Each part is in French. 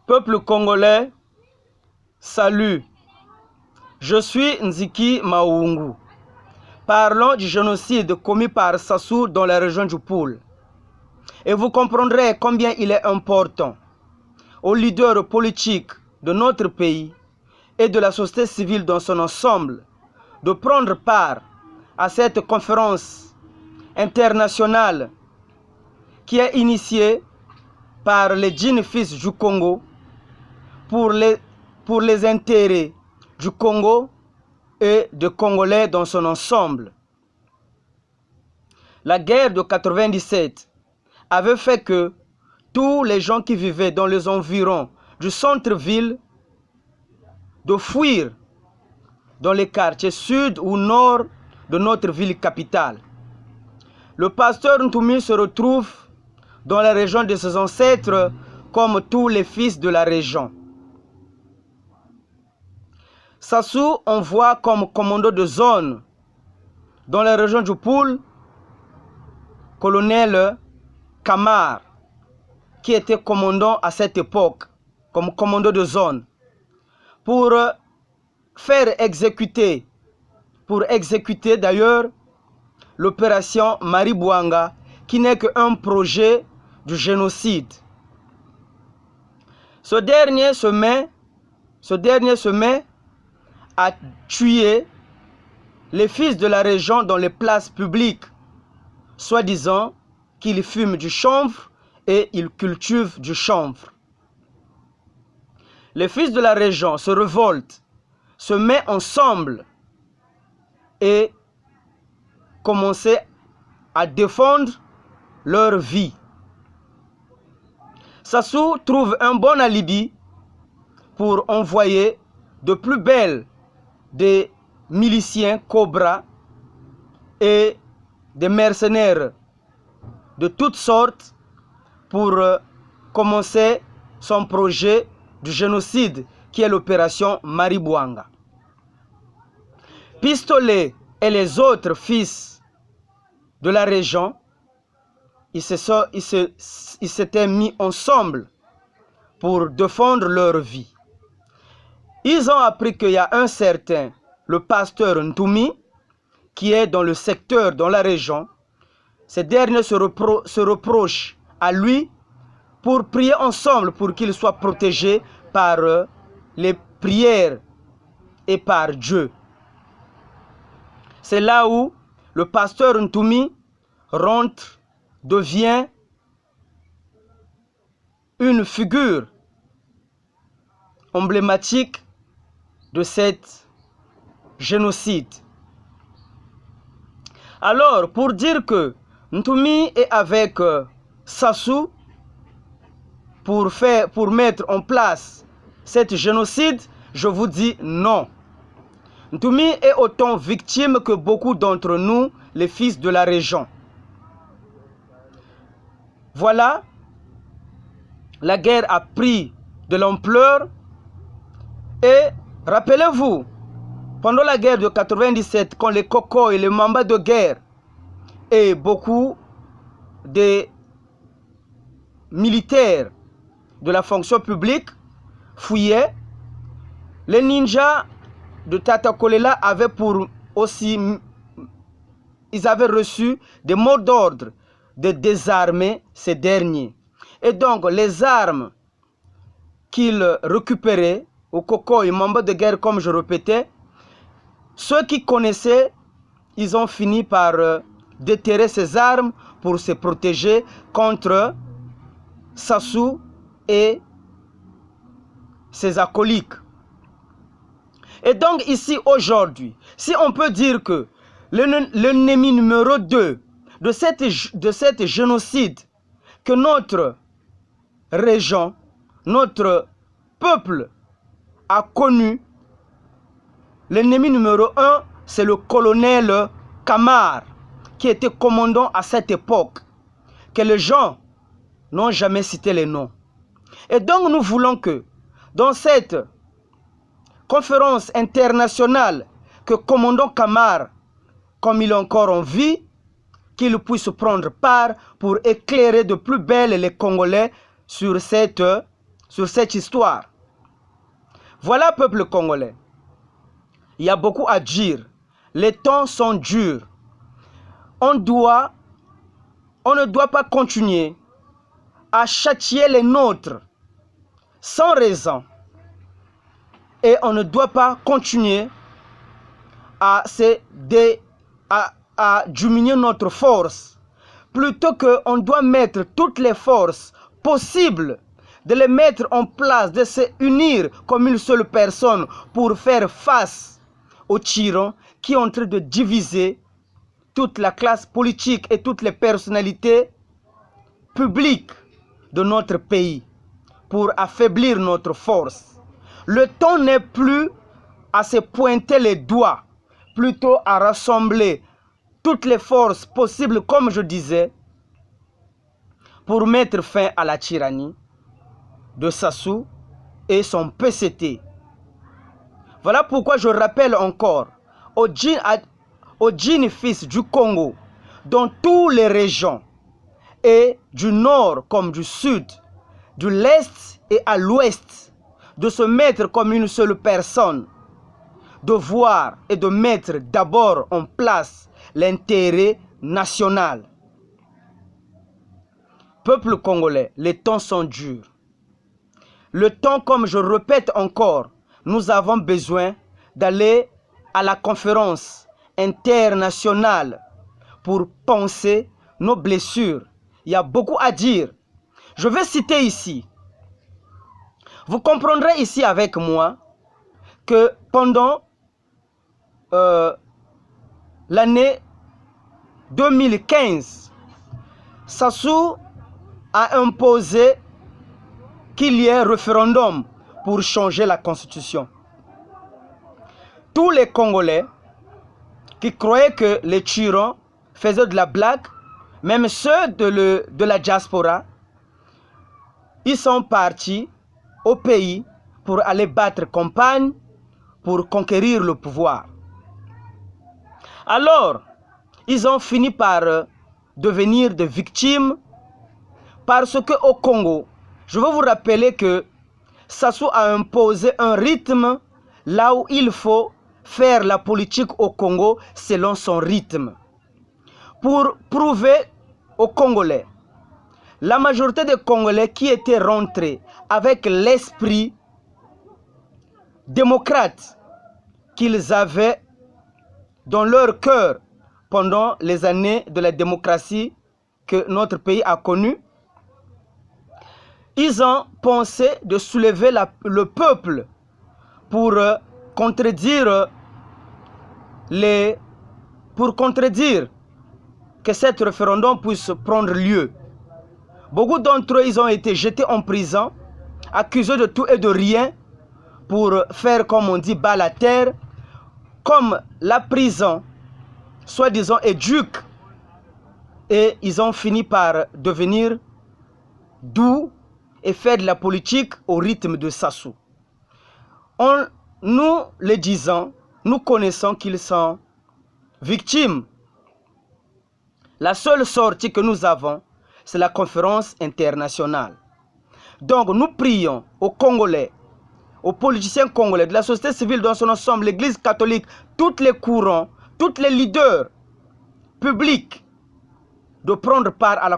Peuple congolais, salut. Je suis Nziki Maungu. Parlons du génocide commis par Sassou dans la région du Poul. Et vous comprendrez combien il est important aux leaders politiques de notre pays et de la société civile dans son ensemble de prendre part à cette conférence internationale qui est initiée par les djinns fils du Congo pour les intérêts du Congo et des Congolais dans son ensemble. La guerre de 97 avait fait que tous les gens qui vivaient dans les environs du centre-ville de fuir dans les quartiers sud ou nord de notre ville capitale. Le pasteur Ntoumi se retrouve dans la région de ses ancêtres comme tous les fils de la région. Sassou envoie comme commandant de zone dans la région du Poul colonel Kamar, qui était commandant à cette époque, comme commandant de zone, pour exécuter d'ailleurs l'opération Maribuanga, qui n'est qu'un projet du génocide. Ce dernier se met à tuer les fils de la région dans les places publiques, soi-disant qu'ils fument du chanvre et ils cultivent du chanvre. Les fils de la région se révoltent, se mettent ensemble et commencent à défendre leur vie. Sassou trouve un bon alibi pour envoyer de plus belles des miliciens Cobra et des mercenaires de toutes sortes pour commencer son projet du génocide qui est l'opération Maribuanga. Pistolet et les autres fils de la région, ils s'étaient mis ensemble pour défendre leur vie. Ils ont appris qu'il y a un certain, le pasteur Ntoumi, qui est dans le secteur, dans la région. Ces derniers se reprochent à lui pour prier ensemble pour qu'il soit protégé par les prières et par Dieu. C'est là où le pasteur Ntoumi rentre, devient une figure emblématique de cet génocide. Alors, pour dire que Ntoumi est avec Sassou pour mettre en place cet génocide, je vous dis non. Ntoumi est autant victime que beaucoup d'entre nous, les fils de la région. Voilà, la guerre a pris de l'ampleur et rappelez-vous, pendant la guerre de 97, quand les Cocos et les Mamba de guerre et beaucoup de militaires de la fonction publique fouillaient, les ninjas de Tata Kolela avaient ils avaient reçu des mots d'ordre de désarmer ces derniers. Et donc les armes qu'ils récupéraient aux Cocos et Mamba de guerre, comme je répétais, ceux qui connaissaient, ils ont fini par déterrer ces armes pour se protéger contre Sassou et ses acolytes. Et donc ici aujourd'hui, si on peut dire que l'ennemi numéro 2 de cette génocide que notre région, notre peuple a connu, l'ennemi numéro 1, c'est le colonel Kamar, qui était commandant à cette époque, que les gens n'ont jamais cité les noms. Et donc nous voulons que dans cette conférence internationale, que commandant Kamar, comme il est encore en vie, qu'il puisse prendre part pour éclairer de plus belle les Congolais sur cette sur cette histoire. Voilà, peuple congolais. Il y a beaucoup à dire. Les temps sont durs. On ne doit pas continuer à châtier les nôtres sans raison. Et on ne doit pas continuer à diminuer notre force. Plutôt qu'on doit mettre toutes les forces possibles, de les mettre en place, de se unir comme une seule personne pour faire face aux tyrans qui sont en train de diviser toute la classe politique et toutes les personnalités publiques de notre pays pour affaiblir notre force. Le temps n'est plus à se pointer les doigts, plutôt à rassembler toutes les forces possibles, comme je disais, pour mettre fin à la tyrannie de Sassou et son PCT. Voilà pourquoi je rappelle encore aux djinns fils du Congo, dans toutes les régions, et du nord comme du sud, de l'est et à l'ouest, de se mettre comme une seule personne, de voir et de mettre d'abord en place l'intérêt national. Peuple congolais, les temps sont durs. Le temps, comme je répète encore, nous avons besoin d'aller à la conférence internationale pour penser nos blessures. Il y a beaucoup à dire. Je vais citer ici. Vous comprendrez ici avec moi que pendant l'année 2015, Sassou a imposé qu'il y ait un référendum pour changer la constitution. Tous les Congolais qui croyaient que les tyrans faisaient de la blague, même ceux de la diaspora, ils sont partis au pays pour aller battre campagne, pour conquérir le pouvoir. Alors, ils ont fini par devenir des victimes parce qu'au Congo, je veux vous rappeler que Sassou a imposé un rythme là où il faut faire la politique au Congo selon son rythme. Pour prouver aux Congolais, la majorité des Congolais qui étaient rentrés avec l'esprit démocrate qu'ils avaient dans leur cœur pendant les années de la démocratie que notre pays a connue, ils ont pensé de soulever le peuple pour contredire que cet référendum puisse prendre lieu. Beaucoup d'entre eux, ils ont été jetés en prison, accusés de tout et de rien, pour faire, comme on dit, bas la terre, comme la prison, soi-disant, éduque, et ils ont fini par devenir doux et faire de la politique au rythme de Sassou. Nous les disons, nous connaissons qu'ils sont victimes. La seule sortie que nous avons, c'est la conférence internationale. Donc nous prions aux Congolais, aux politiciens congolais, de la société civile dans son ensemble, l'Église catholique, tous les courants, tous les leaders publics, de prendre part à la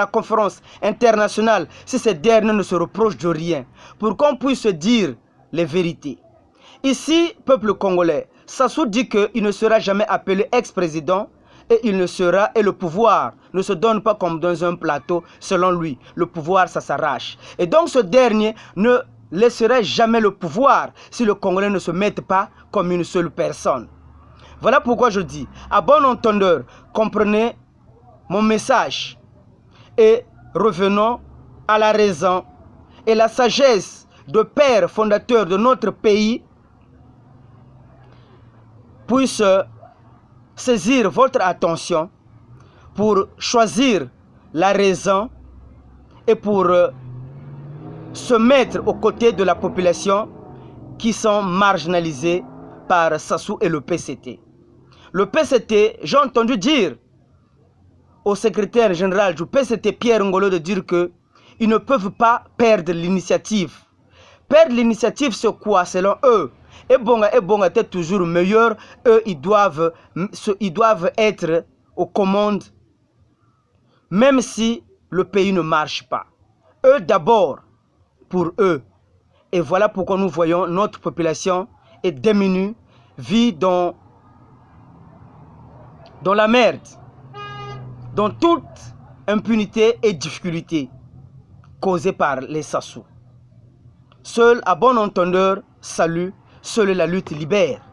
conférence internationale si ces derniers ne se reprochent de rien, pour qu'on puisse dire les vérités. Ici, peuple congolais, Sassou dit qu'il ne sera jamais appelé ex-président et il ne sera, et le pouvoir ne se donne pas comme dans un plateau, selon lui. Le pouvoir, ça s'arrache. Et donc ce dernier ne laisserait jamais le pouvoir si le Congolais ne se mette pas comme une seule personne. Voilà pourquoi je dis, à bon entendeur, comprenez mon message et revenons à la raison et la sagesse de père fondateur de notre pays puisse saisir votre attention pour choisir la raison et pour se mettre aux côtés de la population qui sont marginalisées par Sassou et le PCT. Le PCT, j'ai entendu dire au secrétaire général du PCT, Pierre Ngolo, de dire que ils ne peuvent pas perdre l'initiative. Perdre l'initiative, c'est quoi selon eux? Et Bonga est toujours meilleur. Eux, ils doivent être aux commandes, même si le pays ne marche pas. Eux d'abord, pour eux. Et voilà pourquoi nous voyons notre population est diminuée, vit dans la merde, dans toute impunité et difficulté causées par les Sassou. Seul à bon entendeur, salut, seule la lutte libère.